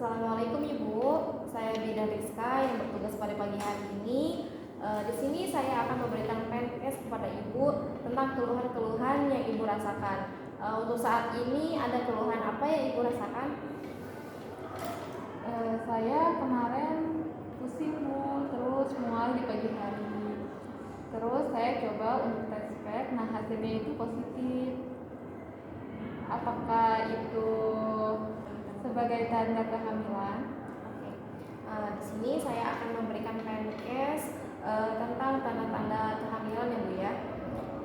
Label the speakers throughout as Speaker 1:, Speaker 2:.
Speaker 1: Assalamualaikum Ibu, saya Bidan Rizka yang bertugas pada pagi hari ini. Di sini saya akan memberikan podcast kepada Ibu tentang keluhan-keluhan yang Ibu rasakan. Untuk saat ini ada keluhan apa yang Ibu rasakan?
Speaker 2: Saya kemarin pusing terus mual di pagi hari. Terus saya coba untuk tes swab, nah hasilnya itu positif. Apakah itu sebagai tanda kehamilan?
Speaker 1: Oke. Di sini saya akan memberikan podcast tentang tanda-tanda kehamilan ya Bu ya.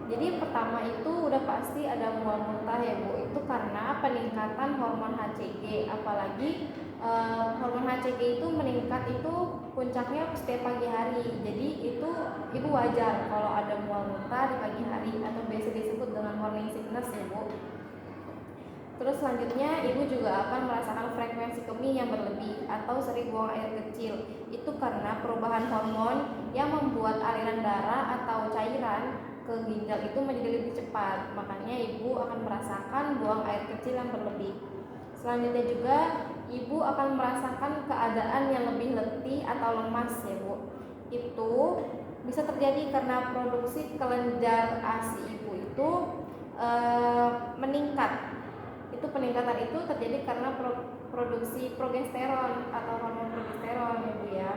Speaker 1: Jadi pertama itu udah pasti ada mual muntah ya Bu. Itu karena peningkatan hormon HCG, apalagi hormon HCG itu meningkat itu puncaknya setiap pagi hari. Jadi itu Ibu wajar kalau ada mual muntah di pagi hari atau biasa disebut dengan morning sickness ya Bu. Terus selanjutnya Ibu juga akan merasakan frekuensi kemih yang berlebih atau sering buang air kecil. Itu karena perubahan hormon yang membuat aliran darah atau cairan ke ginjal itu menjadi lebih cepat. Makanya Ibu akan merasakan buang air kecil yang berlebih. Selanjutnya juga Ibu akan merasakan keadaan yang lebih letih atau lemas ya Bu. Itu bisa terjadi karena produksi kelenjar ASI Ibu itu meningkat. Itu peningkatan itu terjadi karena produksi progesteron atau hormon progesteron ya Bu ya.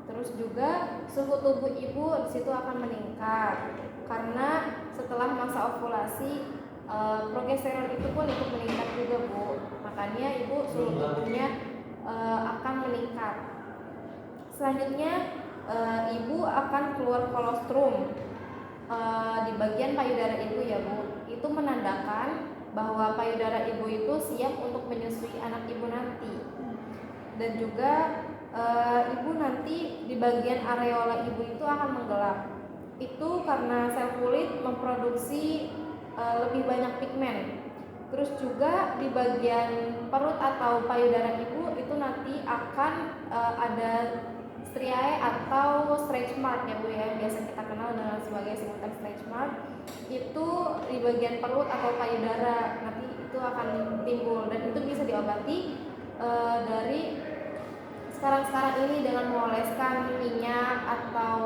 Speaker 1: Terus juga suhu tubuh Ibu di situ akan meningkat karena setelah masa ovulasi progesteron itu pun ikut meningkat juga Bu. Makanya Ibu suhu tubuhnya akan meningkat. Selanjutnya Ibu akan keluar kolostrum di bagian payudara Ibu ya Bu. Itu menandakan bahwa payudara Ibu itu siap untuk menyusui anak Ibu nanti. Dan juga Ibu nanti di bagian areola Ibu itu akan menggelap. Itu karena sel kulit memproduksi lebih banyak pigmen. Terus juga di bagian perut atau payudara Ibu itu nanti akan ada striae atau stretch mark ya Bu ya, biasa kita kenal dengan sebagai sebutan stretch mark. Itu di bagian perut atau payudara nanti itu akan timbul, dan itu bisa diobati dari sekarang ini dengan mengoleskan minyak atau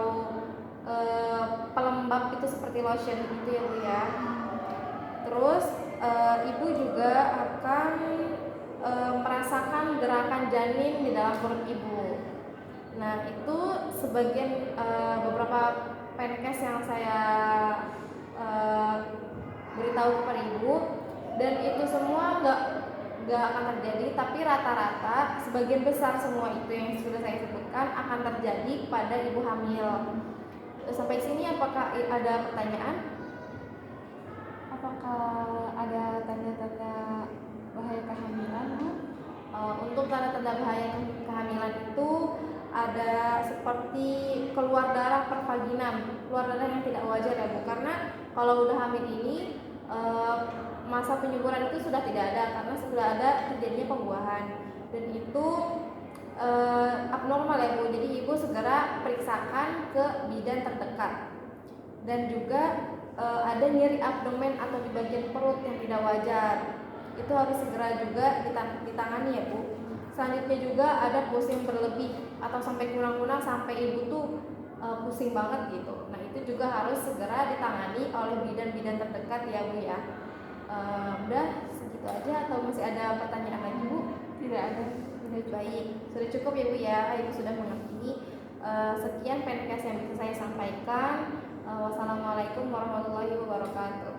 Speaker 1: pelembab itu seperti lotion itu ya Bu ya. Terus Ibu juga akan merasakan gerakan janin di dalam perut Ibu. Nah itu sebagian beberapa penkes yang saya beritahu kepada Ibu, dan itu semua nggak akan terjadi, tapi rata-rata sebagian besar semua itu yang sudah saya sebutkan akan terjadi pada ibu hamil. Sampai sini apakah ada pertanyaan?
Speaker 2: Apakah ada tanda-tanda bahaya kehamilan?
Speaker 1: Untuk tanda-tanda bahaya kehamilan itu ada seperti keluar darah per vaginam, keluar darah yang tidak wajar ya Bu. Karena kalau udah hamil ini masa penyuburan itu sudah tidak ada karena sudah ada terjadinya pembuahan, dan itu abnormal ya Bu. Jadi Ibu segera periksakan ke bidan terdekat. Dan juga ada nyeri abdomen atau di bagian perut yang tidak wajar, itu harus segera juga ditangani ya Bu. Selanjutnya juga ada pusing berlebih atau sampai kunang-kunang sampai Ibu tuh pusing banget gitu. Nah itu juga harus segera ditangani oleh bidan-bidan terdekat ya Bu ya. Udah segitu aja atau masih ada pertanyaan lagi Bu?
Speaker 2: Tidak ada.
Speaker 1: Baik, sudah cukup ya Bu ya. Ibu sudah mengerti. Sekian podcast yang bisa saya sampaikan. Wassalamualaikum warahmatullahi wabarakatuh.